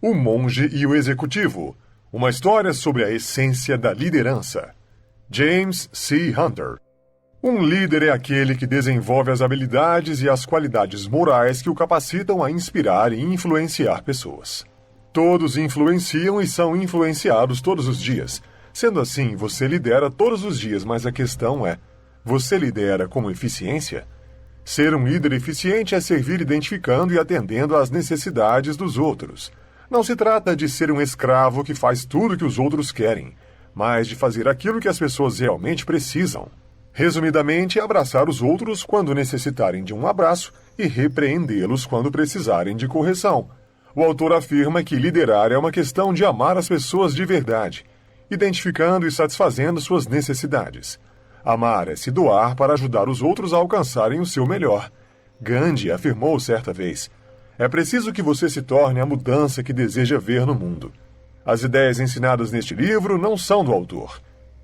O Monge e o Executivo. Uma história sobre a essência da liderança. James C. Hunter. Um líder é aquele que desenvolve as habilidades e as qualidades morais que o capacitam a inspirar e influenciar pessoas. Todos influenciam e são influenciados todos os dias. Sendo assim, você lidera todos os dias, mas a questão é: você lidera com eficiência? Ser um líder eficiente é servir identificando e atendendo às necessidades dos outros. Não se trata de ser um escravo que faz tudo o que os outros querem, mas de fazer aquilo que as pessoas realmente precisam. Resumidamente, abraçar os outros quando necessitarem de um abraço e repreendê-los quando precisarem de correção. O autor afirma que liderar é uma questão de amar as pessoas de verdade, identificando e satisfazendo suas necessidades. Amar é se doar para ajudar os outros a alcançarem o seu melhor. Gandhi afirmou certa vez: é preciso que você se torne a mudança que deseja ver no mundo. As ideias ensinadas neste livro não são do autor.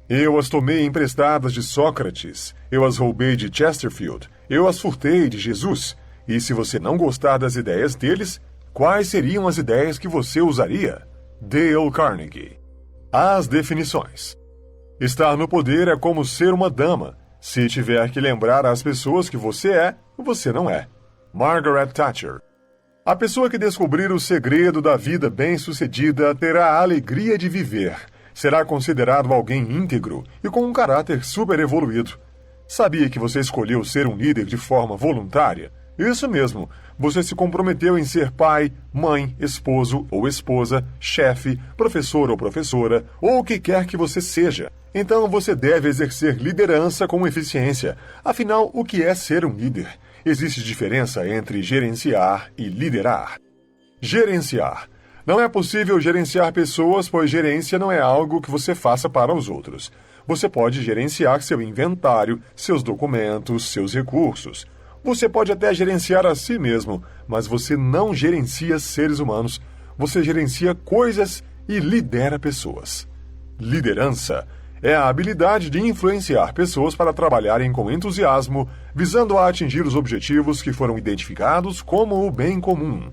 Eu as tomei emprestadas de Sócrates, eu as roubei de Chesterfield, eu as furtei de Jesus. E se você não gostar das ideias deles, quais seriam as ideias que você usaria? Dale Carnegie. As definições. Estar no poder é como ser uma dama. Se tiver que lembrar às pessoas que você não é. Margaret Thatcher. A pessoa que descobrir o segredo da vida bem-sucedida terá a alegria de viver. Será considerado alguém íntegro e com um caráter super evoluído. Sabia que você escolheu ser um líder de forma voluntária? Isso mesmo, você se comprometeu em ser pai, mãe, esposo ou esposa, chefe, professor ou professora, ou o que quer que você seja. Então você deve exercer liderança com eficiência. Afinal, o que é ser um líder? Existe diferença entre gerenciar e liderar. Gerenciar. Não é possível gerenciar pessoas, pois gerência não é algo que você faça para os outros. Você pode gerenciar seu inventário, seus documentos, seus recursos. Você pode até gerenciar a si mesmo, mas você não gerencia seres humanos. Você gerencia coisas e lidera pessoas. Liderança é a habilidade de influenciar pessoas para trabalharem com entusiasmo, visando a atingir os objetivos que foram identificados como o bem comum.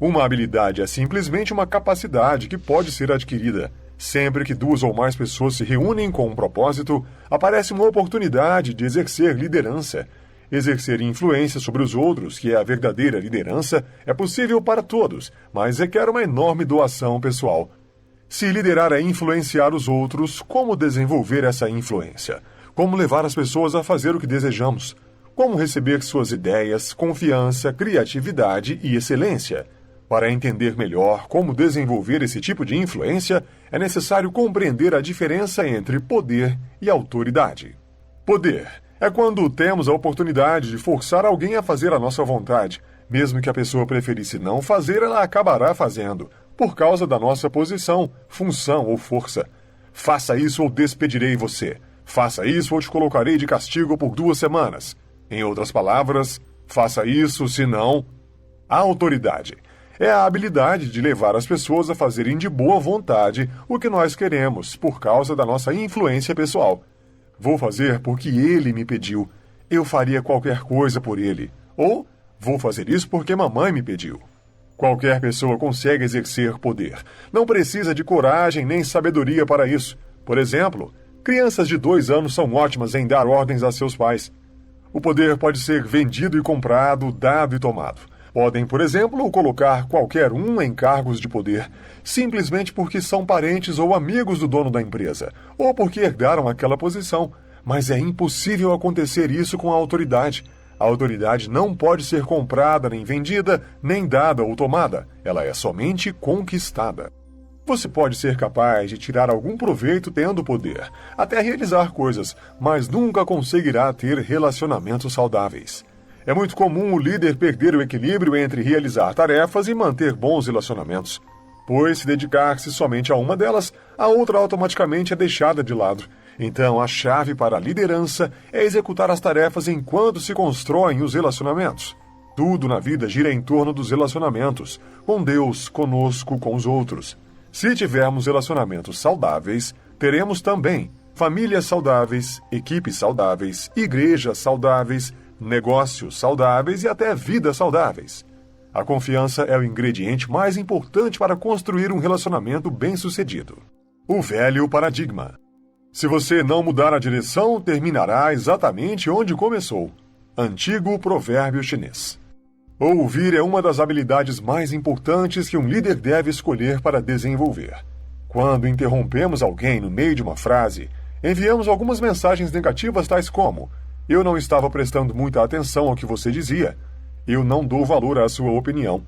Uma habilidade é simplesmente uma capacidade que pode ser adquirida. Sempre que duas ou mais pessoas se reúnem com um propósito, aparece uma oportunidade de exercer liderança. Exercer influência sobre os outros, que é a verdadeira liderança, é possível para todos, mas requer uma enorme doação pessoal. Se liderar é influenciar os outros, como desenvolver essa influência? Como levar as pessoas a fazer o que desejamos? Como receber suas ideias, confiança, criatividade e excelência? Para entender melhor como desenvolver esse tipo de influência, é necessário compreender a diferença entre poder e autoridade. Poder é quando temos a oportunidade de forçar alguém a fazer a nossa vontade. Mesmo que a pessoa preferisse não fazer, ela acabará fazendo, por causa da nossa posição, função ou força. Faça isso ou despedirei você. Faça isso ou te colocarei de castigo por 2 semanas. Em outras palavras, faça isso, senão... A autoridade é a habilidade de levar as pessoas a fazerem de boa vontade o que nós queremos, por causa da nossa influência pessoal. Vou fazer porque ele me pediu. Eu faria qualquer coisa por ele. Ou, vou fazer isso porque mamãe me pediu. Qualquer pessoa consegue exercer poder. Não precisa de coragem nem sabedoria para isso. Por exemplo, crianças de 2 anos são ótimas em dar ordens a seus pais. O poder pode ser vendido e comprado, dado e tomado. Podem, por exemplo, colocar qualquer um em cargos de poder, simplesmente porque são parentes ou amigos do dono da empresa, ou porque herdaram aquela posição. Mas é impossível acontecer isso com a autoridade. A autoridade não pode ser comprada, nem vendida, nem dada ou tomada. Ela é somente conquistada. Você pode ser capaz de tirar algum proveito tendo poder, até realizar coisas, mas nunca conseguirá ter relacionamentos saudáveis. É muito comum o líder perder o equilíbrio entre realizar tarefas e manter bons relacionamentos, pois se dedicar-se somente a uma delas, a outra automaticamente é deixada de lado. Então, a chave para a liderança é executar as tarefas enquanto se constroem os relacionamentos. Tudo na vida gira em torno dos relacionamentos, com Deus, conosco, com os outros. Se tivermos relacionamentos saudáveis, teremos também famílias saudáveis, equipes saudáveis, igrejas saudáveis, negócios saudáveis e até vidas saudáveis. A confiança é o ingrediente mais importante para construir um relacionamento bem-sucedido. O velho paradigma. Se você não mudar a direção, terminará exatamente onde começou. Antigo provérbio chinês. Ouvir é uma das habilidades mais importantes que um líder deve escolher para desenvolver. Quando interrompemos alguém no meio de uma frase, enviamos algumas mensagens negativas tais como: eu não estava prestando muita atenção ao que você dizia. Eu não dou valor à sua opinião.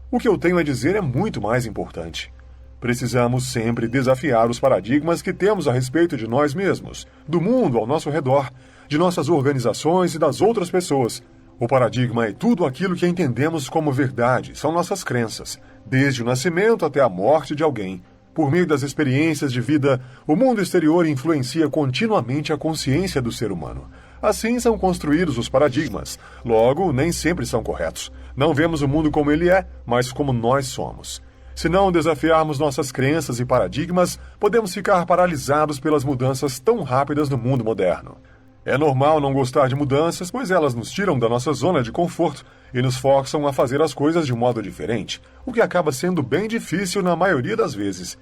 O que eu tenho a dizer é muito mais importante. Precisamos sempre desafiar os paradigmas que temos a respeito de nós mesmos, do mundo ao nosso redor, de nossas organizações e das outras pessoas. O paradigma é tudo aquilo que entendemos como verdade, são nossas crenças, desde o nascimento até a morte de alguém. Por meio das experiências de vida, o mundo exterior influencia continuamente a consciência do ser humano. Assim são construídos os paradigmas. Logo, nem sempre são corretos. Não vemos o mundo como ele é, mas como nós somos. Se não desafiarmos nossas crenças e paradigmas, podemos ficar paralisados pelas mudanças tão rápidas no mundo moderno. É normal não gostar de mudanças, pois elas nos tiram da nossa zona de conforto e nos forçam a fazer as coisas de um modo diferente, o que acaba sendo bem difícil na maioria das vezes.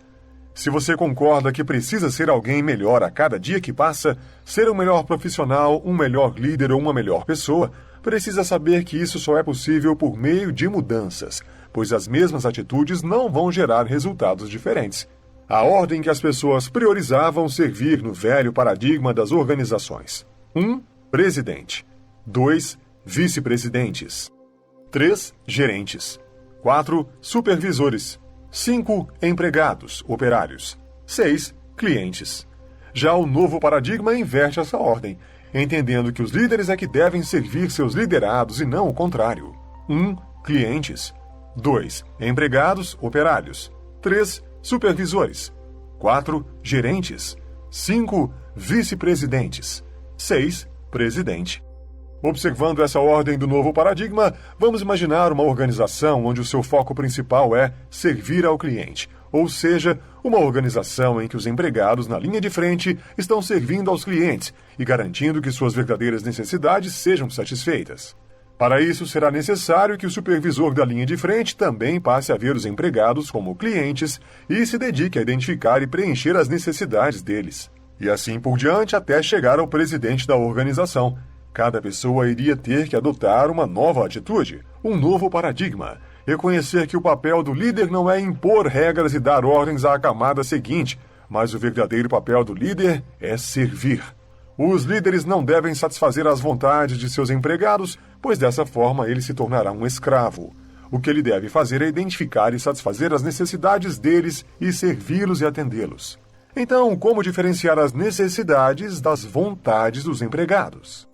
Se você concorda que precisa ser alguém melhor a cada dia que passa, ser um melhor profissional, um melhor líder ou uma melhor pessoa, precisa saber que isso só é possível por meio de mudanças, pois as mesmas atitudes não vão gerar resultados diferentes. A ordem que as pessoas priorizavam servir no velho paradigma das organizações. 1. Presidente. 2. Vice-presidentes. 3. Gerentes. 4. Supervisores. 5. Empregados, operários. 6. Clientes. Já o novo paradigma inverte essa ordem, entendendo que os líderes é que devem servir seus liderados e não o contrário. 1. Clientes. 2. Empregados, operários. 3. Supervisores. 4. Gerentes. 5. Vice-presidentes. 6. Presidente. Observando essa ordem do novo paradigma, vamos imaginar uma organização onde o seu foco principal é servir ao cliente, ou seja, uma organização em que os empregados na linha de frente estão servindo aos clientes e garantindo que suas verdadeiras necessidades sejam satisfeitas. Para isso, será necessário que o supervisor da linha de frente também passe a ver os empregados como clientes e se dedique a identificar e preencher as necessidades deles. E assim por diante até chegar ao presidente da organização. Cada pessoa iria ter que adotar uma nova atitude, um novo paradigma. Reconhecer que o papel do líder não é impor regras e dar ordens à camada seguinte, mas o verdadeiro papel do líder é servir. Os líderes não devem satisfazer as vontades de seus empregados, pois dessa forma ele se tornará um escravo. O que ele deve fazer é identificar e satisfazer as necessidades deles e servi-los e atendê-los. Então, como diferenciar as necessidades das vontades dos empregados?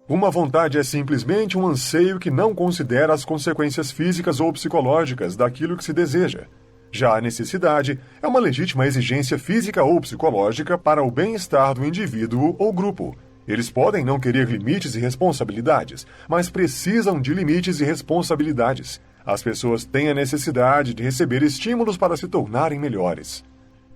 Uma vontade é simplesmente um anseio que não considera as consequências físicas ou psicológicas daquilo que se deseja. Já a necessidade é uma legítima exigência física ou psicológica para o bem-estar do indivíduo ou grupo. Eles podem não querer limites e responsabilidades, mas precisam de limites e responsabilidades. As pessoas têm a necessidade de receber estímulos para se tornarem melhores.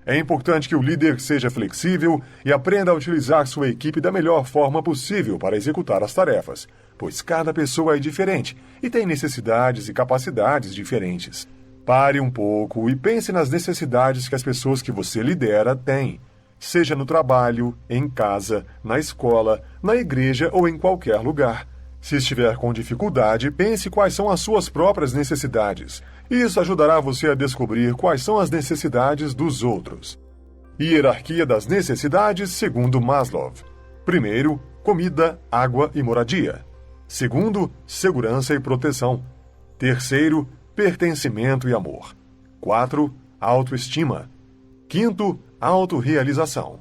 É importante que o líder seja flexível e aprenda a utilizar sua equipe da melhor forma possível para executar as tarefas, pois cada pessoa é diferente e tem necessidades e capacidades diferentes. Pare um pouco e pense nas necessidades que as pessoas que você lidera têm, seja no trabalho, em casa, na escola, na igreja ou em qualquer lugar. Se estiver com dificuldade, pense quais são as suas próprias necessidades. Isso ajudará você a descobrir quais são as necessidades dos outros. Hierarquia das necessidades segundo Maslow. Primeiro, comida, água e moradia. Segundo, segurança e proteção. Terceiro, pertencimento e amor. 4. Autoestima. 5. Autorrealização.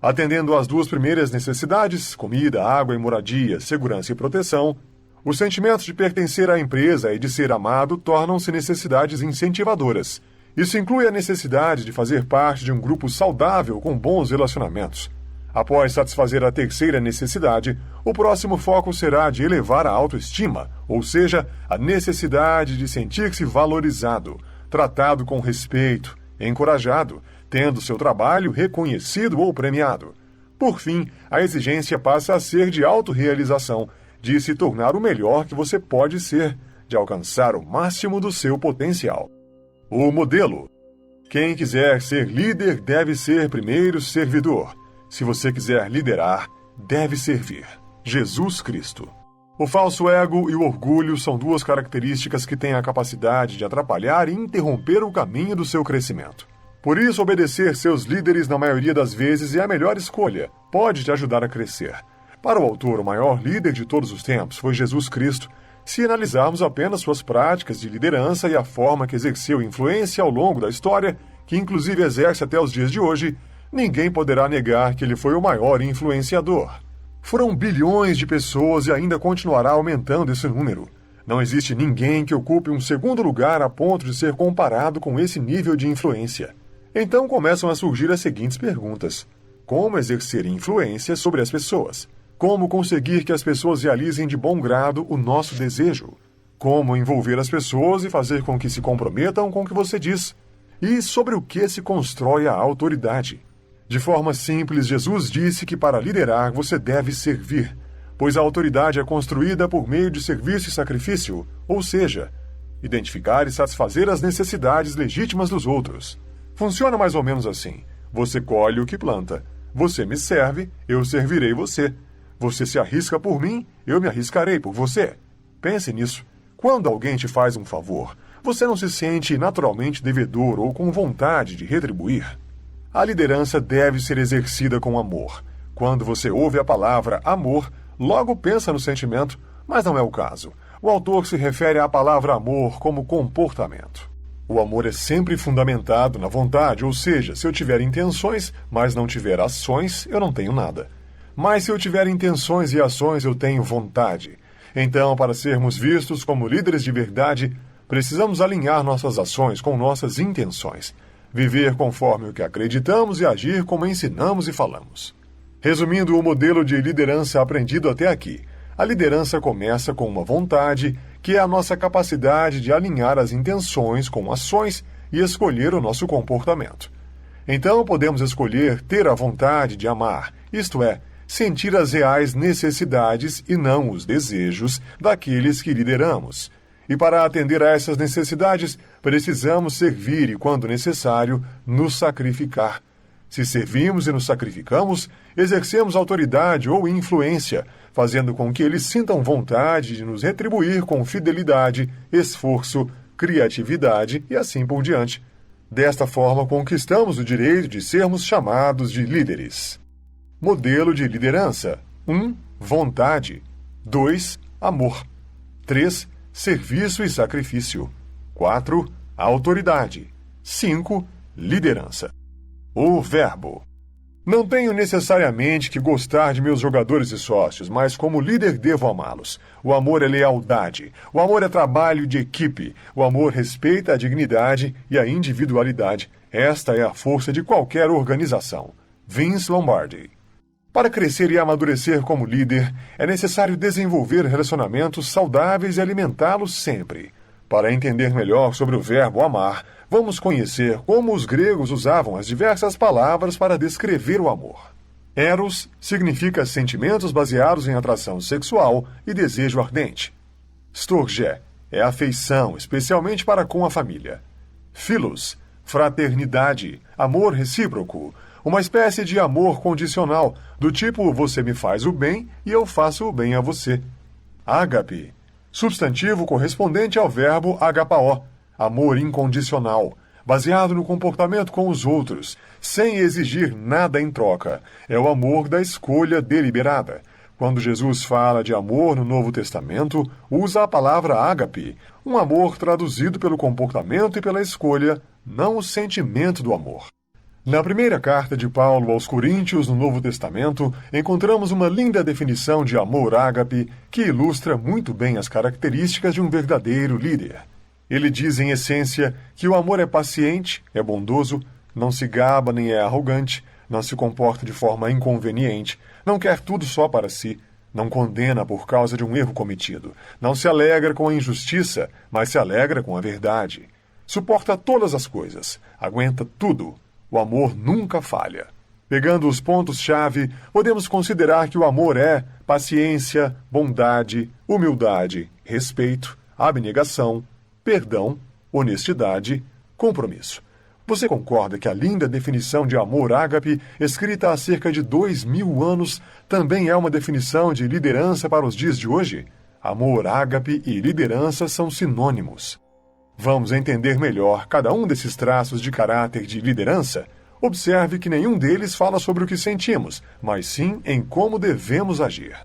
Atendendo às duas primeiras necessidades, comida, água e moradia, segurança e proteção, os sentimentos de pertencer à empresa e de ser amado tornam-se necessidades incentivadoras. Isso inclui a necessidade de fazer parte de um grupo saudável com bons relacionamentos. Após satisfazer a terceira necessidade, o próximo foco será de elevar a autoestima, ou seja, a necessidade de sentir-se valorizado, tratado com respeito, encorajado, tendo seu trabalho reconhecido ou premiado. Por fim, a exigência passa a ser de autorrealização, de se tornar o melhor que você pode ser, de alcançar o máximo do seu potencial. O modelo. Quem quiser ser líder deve ser primeiro servidor. Se você quiser liderar, deve servir. Jesus Cristo. O falso ego e o orgulho são duas características que têm a capacidade de atrapalhar e interromper o caminho do seu crescimento. Por isso, obedecer seus líderes na maioria das vezes é a melhor escolha. Pode te ajudar a crescer. Para o autor, o maior líder de todos os tempos foi Jesus Cristo, se analisarmos apenas suas práticas de liderança e a forma que exerceu influência ao longo da história, que inclusive exerce até os dias de hoje, ninguém poderá negar que ele foi o maior influenciador. Foram bilhões de pessoas e ainda continuará aumentando esse número. Não existe ninguém que ocupe um segundo lugar a ponto de ser comparado com esse nível de influência. Então começam a surgir as seguintes perguntas. Como exercer influência sobre as pessoas? Como conseguir que as pessoas realizem de bom grado o nosso desejo? Como envolver as pessoas e fazer com que se comprometam com o que você diz? E sobre o que se constrói a autoridade? De forma simples, Jesus disse que para liderar você deve servir, pois a autoridade é construída por meio de serviço e sacrifício, ou seja, identificar e satisfazer as necessidades legítimas dos outros. Funciona mais ou menos assim. Você colhe o que planta. Você me serve, eu servirei você. Você se arrisca por mim, eu me arriscarei por você. Pense nisso. Quando alguém te faz um favor, você não se sente naturalmente devedor ou com vontade de retribuir. A liderança deve ser exercida com amor. Quando você ouve a palavra amor, logo pensa no sentimento, mas não é o caso. O autor se refere à palavra amor como comportamento. O amor é sempre fundamentado na vontade, ou seja, se eu tiver intenções, mas não tiver ações, eu não tenho nada. Mas se eu tiver intenções e ações, eu tenho vontade. Então, para sermos vistos como líderes de verdade, precisamos alinhar nossas ações com nossas intenções. Viver conforme o que acreditamos e agir como ensinamos e falamos. Resumindo o modelo de liderança aprendido até aqui, a liderança começa com uma vontade, que é a nossa capacidade de alinhar as intenções com ações e escolher o nosso comportamento. Então podemos escolher ter a vontade de amar, isto é, sentir as reais necessidades e não os desejos daqueles que lideramos. E para atender a essas necessidades, precisamos servir e, quando necessário, nos sacrificar. Se servimos e nos sacrificamos, exercemos autoridade ou influência, fazendo com que eles sintam vontade de nos retribuir com fidelidade, esforço, criatividade e assim por diante. Desta forma, conquistamos o direito de sermos chamados de líderes. Modelo de liderança. 1. Vontade. 2. Amor. 3. Serviço e sacrifício. 4. Autoridade. 5. Liderança. O verbo. Não tenho necessariamente que gostar de meus jogadores e sócios, mas como líder devo amá-los. O amor é lealdade. O amor é trabalho de equipe. O amor respeita a dignidade e a individualidade. Esta é a força de qualquer organização. Vince Lombardi. Para crescer e amadurecer como líder, é necessário desenvolver relacionamentos saudáveis e alimentá-los sempre. Para entender melhor sobre o verbo amar, vamos conhecer como os gregos usavam as diversas palavras para descrever o amor. Eros significa sentimentos baseados em atração sexual e desejo ardente. Storge é afeição, especialmente para com a família. Philos, fraternidade, amor recíproco, uma espécie de amor condicional, do tipo você me faz o bem e eu faço o bem a você. Ágape, substantivo correspondente ao verbo agapao, amor incondicional, baseado no comportamento com os outros, sem exigir nada em troca. É o amor da escolha deliberada. Quando Jesus fala de amor no Novo Testamento, usa a palavra ágape, um amor traduzido pelo comportamento e pela escolha, não o sentimento do amor. Na primeira carta de Paulo aos Coríntios, no Novo Testamento, encontramos uma linda definição de amor ágape que ilustra muito bem as características de um verdadeiro líder. Ele diz, em essência, que o amor é paciente, é bondoso, não se gaba nem é arrogante, não se comporta de forma inconveniente, não quer tudo só para si, não condena por causa de um erro cometido, não se alegra com a injustiça, mas se alegra com a verdade. Suporta todas as coisas, aguenta tudo. O amor nunca falha. Pegando os pontos-chave, podemos considerar que o amor é paciência, bondade, humildade, respeito, abnegação, perdão, honestidade, compromisso. Você concorda que a linda definição de amor ágape, escrita há cerca de 2000 anos, também é uma definição de liderança para os dias de hoje? Amor ágape e liderança são sinônimos. Vamos entender melhor cada um desses traços de caráter de liderança? Observe que nenhum deles fala sobre o que sentimos, mas sim em como devemos agir.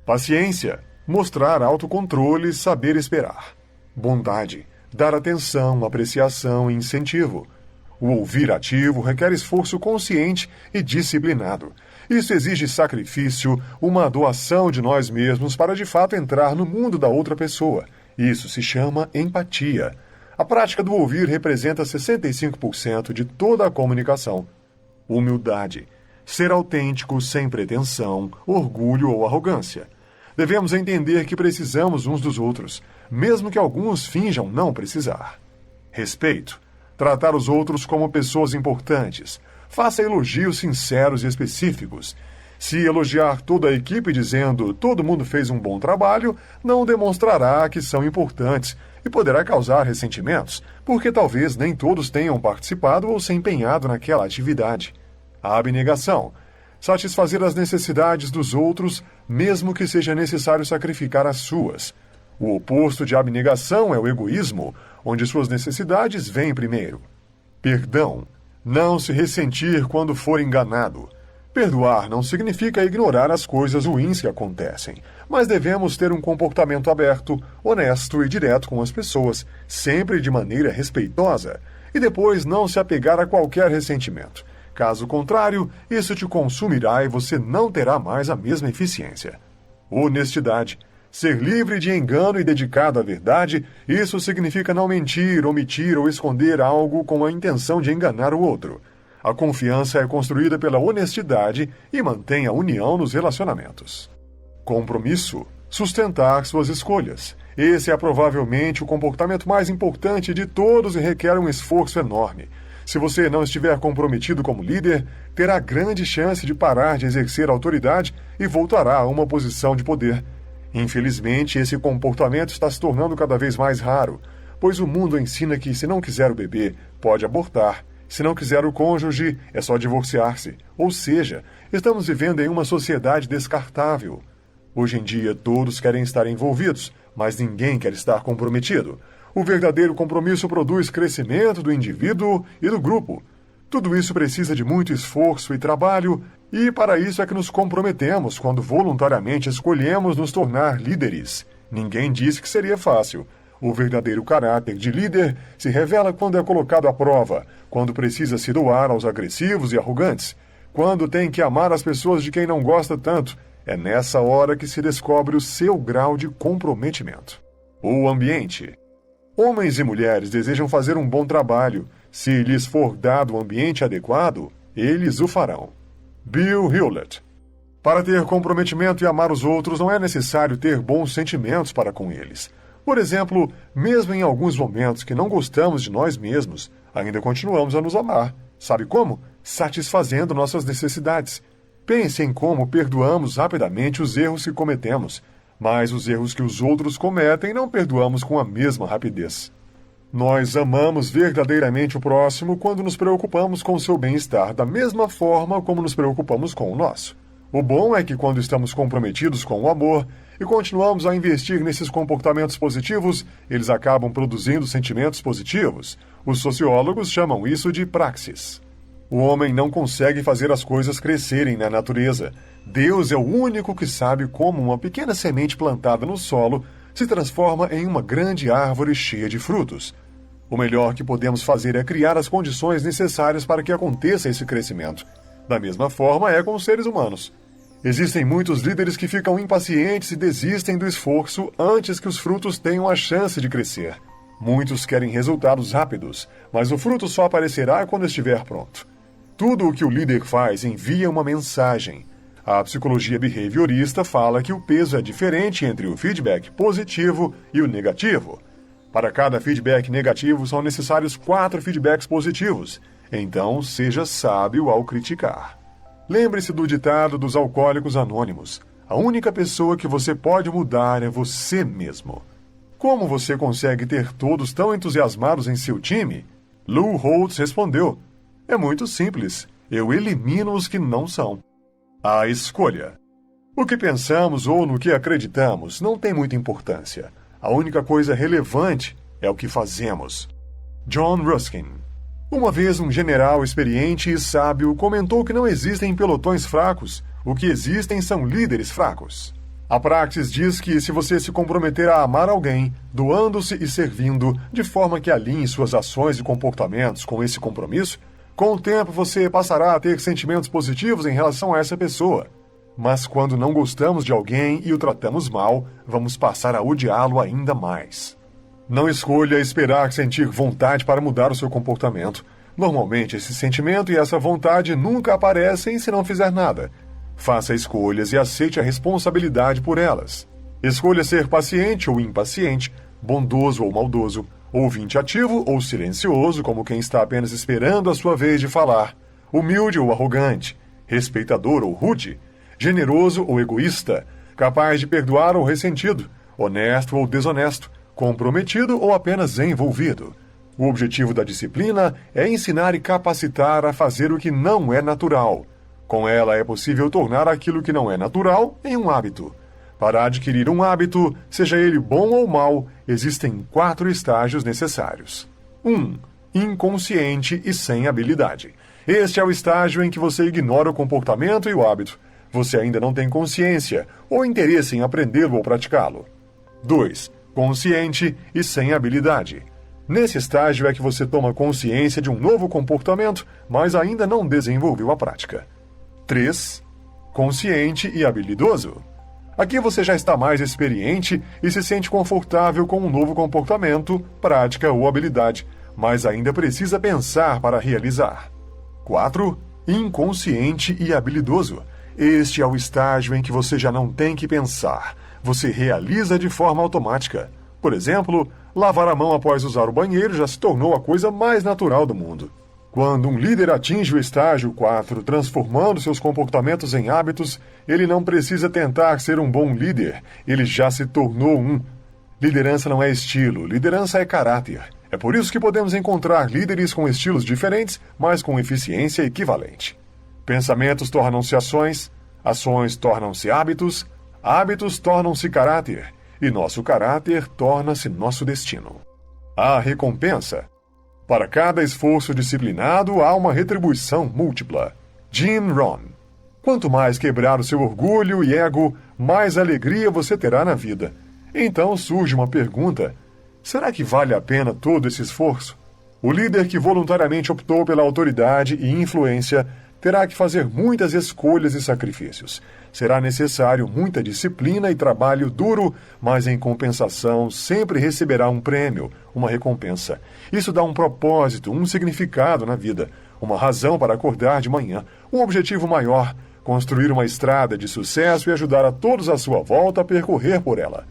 Paciência, mostrar autocontrole, saber esperar. Bondade, dar atenção, apreciação e incentivo. O ouvir ativo requer esforço consciente e disciplinado. Isso exige sacrifício, uma doação de nós mesmos para de fato entrar no mundo da outra pessoa. Isso se chama empatia. A prática do ouvir representa 65% de toda a comunicação. Humildade, ser autêntico sem pretensão, orgulho ou arrogância. Devemos entender que precisamos uns dos outros, mesmo que alguns finjam não precisar. Respeito, tratar os outros como pessoas importantes. Faça elogios sinceros e específicos. Se elogiar toda a equipe dizendo todo mundo fez um bom trabalho, não demonstrará que são importantes e poderá causar ressentimentos, porque talvez nem todos tenham participado ou se empenhado naquela atividade. A abnegação, satisfazer as necessidades dos outros, mesmo que seja necessário sacrificar as suas. O oposto de abnegação é o egoísmo, onde suas necessidades vêm primeiro. Perdão, não se ressentir quando for enganado. Perdoar não significa ignorar as coisas ruins que acontecem, mas devemos ter um comportamento aberto, honesto e direto com as pessoas, sempre de maneira respeitosa, e depois não se apegar a qualquer ressentimento. Caso contrário, isso te consumirá e você não terá mais a mesma eficiência. Honestidade. Ser livre de engano e dedicado à verdade, isso significa não mentir, omitir ou esconder algo com a intenção de enganar o outro. A confiança é construída pela honestidade e mantém a união nos relacionamentos. Compromisso. Sustentar suas escolhas. Esse é provavelmente o comportamento mais importante de todos e requer um esforço enorme. Se você não estiver comprometido como líder, terá grande chance de parar de exercer autoridade e voltará a uma posição de poder. Infelizmente, esse comportamento está se tornando cada vez mais raro, pois o mundo ensina que, se não quiser o bebê, pode abortar. Se não quiser o cônjuge, é só divorciar-se. Ou seja, estamos vivendo em uma sociedade descartável. Hoje em dia, todos querem estar envolvidos, mas ninguém quer estar comprometido. O verdadeiro compromisso produz crescimento do indivíduo e do grupo. Tudo isso precisa de muito esforço e trabalho, e para isso é que nos comprometemos quando voluntariamente escolhemos nos tornar líderes. Ninguém disse que seria fácil. O verdadeiro caráter de líder se revela quando é colocado à prova, quando precisa se doar aos agressivos e arrogantes, quando tem que amar as pessoas de quem não gosta tanto. É nessa hora que se descobre o seu grau de comprometimento. O ambiente. Homens e mulheres desejam fazer um bom trabalho. Se lhes for dado o ambiente adequado, eles o farão. Bill Hewlett. Para ter comprometimento e amar os outros, não é necessário ter bons sentimentos para com eles. Por exemplo, mesmo em alguns momentos que não gostamos de nós mesmos, ainda continuamos a nos amar. Sabe como? Satisfazendo nossas necessidades. Pense em como perdoamos rapidamente os erros que cometemos, mas os erros que os outros cometem não perdoamos com a mesma rapidez. Nós amamos verdadeiramente o próximo quando nos preocupamos com o seu bem-estar da mesma forma como nos preocupamos com o nosso. O bom é que quando estamos comprometidos com o amor e continuamos a investir nesses comportamentos positivos, eles acabam produzindo sentimentos positivos. Os sociólogos chamam isso de praxis. O homem não consegue fazer as coisas crescerem na natureza. Deus é o único que sabe como uma pequena semente plantada no solo se transforma em uma grande árvore cheia de frutos. O melhor que podemos fazer é criar as condições necessárias para que aconteça esse crescimento. Da mesma forma é com os seres humanos. Existem muitos líderes que ficam impacientes e desistem do esforço antes que os frutos tenham a chance de crescer. Muitos querem resultados rápidos, mas o fruto só aparecerá quando estiver pronto. Tudo o que o líder faz envia uma mensagem. A psicologia behaviorista fala que o peso é diferente entre o feedback positivo e o negativo. Para cada feedback negativo são necessários 4 feedbacks positivos. Então, seja sábio ao criticar. Lembre-se do ditado dos alcoólicos anônimos. A única pessoa que você pode mudar é você mesmo. Como você consegue ter todos tão entusiasmados em seu time? Lou Holtz respondeu: é muito simples. Eu elimino os que não são. A escolha. O que pensamos ou no que acreditamos não tem muita importância. A única coisa relevante é o que fazemos. John Ruskin. Uma vez um general experiente e sábio comentou que não existem pelotões fracos, o que existem são líderes fracos. A praxis diz que se você se comprometer a amar alguém, doando-se e servindo, de forma que alinhe suas ações e comportamentos com esse compromisso, com o tempo você passará a ter sentimentos positivos em relação a essa pessoa. Mas quando não gostamos de alguém e o tratamos mal, vamos passar a odiá-lo ainda mais. Não escolha esperar sentir vontade para mudar o seu comportamento. Normalmente, esse sentimento e essa vontade nunca aparecem se não fizer nada. Faça escolhas e aceite a responsabilidade por elas. Escolha ser paciente ou impaciente, bondoso ou maldoso, ouvinte ativo ou silencioso, como quem está apenas esperando a sua vez de falar, humilde ou arrogante, respeitador ou rude, generoso ou egoísta, capaz de perdoar ou ressentido, honesto ou desonesto, comprometido ou apenas envolvido. O objetivo da disciplina é ensinar e capacitar a fazer o que não é natural. Com ela é possível tornar aquilo que não é natural em um hábito. Para adquirir um hábito, seja ele bom ou mau, existem 4 estágios necessários. 1. Inconsciente e sem habilidade. Este é o estágio em que você ignora o comportamento e o hábito. Você ainda não tem consciência ou interesse em aprendê-lo ou praticá-lo. 2. Consciente e sem habilidade. Nesse estágio é que você toma consciência de um novo comportamento, mas ainda não desenvolveu a prática. 3. Consciente e habilidoso. Aqui você já está mais experiente e se sente confortável com um novo comportamento, prática ou habilidade, mas ainda precisa pensar para realizar. 4. Inconsciente e habilidoso. Este é o estágio em que você já não tem que pensar. Você realiza de forma automática. Por exemplo, lavar a mão após usar o banheiro já se tornou a coisa mais natural do mundo. Quando um líder atinge o estágio 4, transformando seus comportamentos em hábitos, ele não precisa tentar ser um bom líder, ele já se tornou um. Liderança não é estilo, liderança é caráter. É por isso que podemos encontrar líderes com estilos diferentes, mas com eficiência equivalente. Pensamentos tornam-se ações, ações tornam-se hábitos, hábitos tornam-se caráter, e nosso caráter torna-se nosso destino. A recompensa. Para cada esforço disciplinado, há uma retribuição múltipla. Jim Rohn. Quanto mais quebrar o seu orgulho e ego, mais alegria você terá na vida. Então surge uma pergunta: será que vale a pena todo esse esforço? O líder que voluntariamente optou pela autoridade e influência terá que fazer muitas escolhas e sacrifícios. Será necessário muita disciplina e trabalho duro, mas em compensação sempre receberá um prêmio, uma recompensa. Isso dá um propósito, um significado na vida, uma razão para acordar de manhã, um objetivo maior, construir uma estrada de sucesso e ajudar a todos à sua volta a percorrer por ela.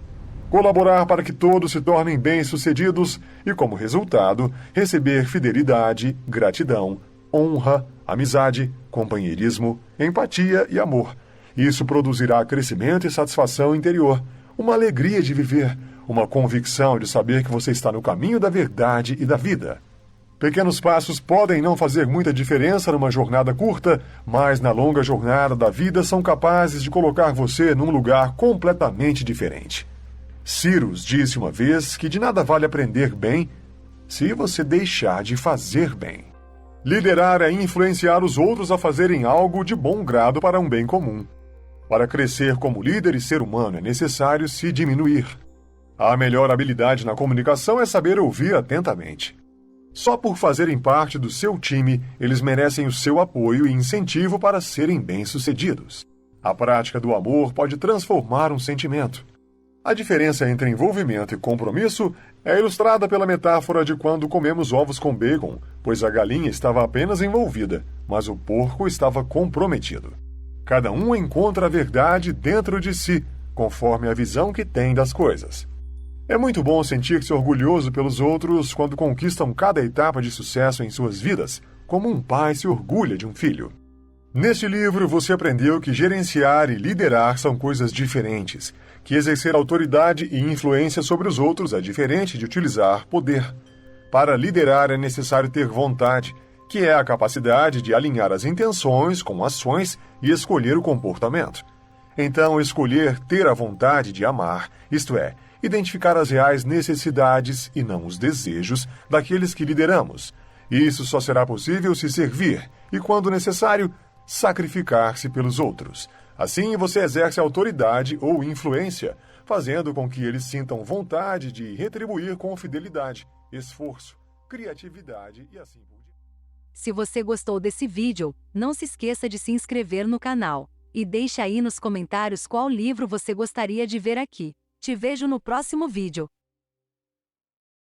Colaborar para que todos se tornem bem-sucedidos e, como resultado, receber fidelidade, gratidão, honra, amizade, companheirismo, empatia e amor. Isso produzirá crescimento e satisfação interior, uma alegria de viver, uma convicção de saber que você está no caminho da verdade e da vida. Pequenos passos podem não fazer muita diferença numa jornada curta, mas na longa jornada da vida são capazes de colocar você num lugar completamente diferente. Cyrus disse uma vez que de nada vale aprender bem se você deixar de fazer bem. Liderar é influenciar os outros a fazerem algo de bom grado para um bem comum. Para crescer como líder e ser humano é necessário se diminuir. A melhor habilidade na comunicação é saber ouvir atentamente. Só por fazerem parte do seu time, eles merecem o seu apoio e incentivo para serem bem-sucedidos. A prática do amor pode transformar um sentimento. A diferença entre envolvimento e compromisso é ilustrada pela metáfora de quando comemos ovos com bacon, pois a galinha estava apenas envolvida, mas o porco estava comprometido. Cada um encontra a verdade dentro de si, conforme a visão que tem das coisas. É muito bom sentir-se orgulhoso pelos outros quando conquistam cada etapa de sucesso em suas vidas, como um pai se orgulha de um filho. Neste livro, você aprendeu que gerenciar e liderar são coisas diferentes, que exercer autoridade e influência sobre os outros é diferente de utilizar poder. Para liderar é necessário ter vontade, que é a capacidade de alinhar as intenções com ações e escolher o comportamento. Então, escolher ter a vontade de amar, isto é, identificar as reais necessidades e não os desejos daqueles que lideramos. Isso só será possível se servir e, quando necessário, sacrificar-se pelos outros. Assim, você exerce autoridade ou influência, fazendo com que eles sintam vontade de retribuir com fidelidade, esforço, criatividade e assim por diante. Se você gostou desse vídeo, não se esqueça de se inscrever no canal. E deixe aí nos comentários qual livro você gostaria de ver aqui. Te vejo no próximo vídeo.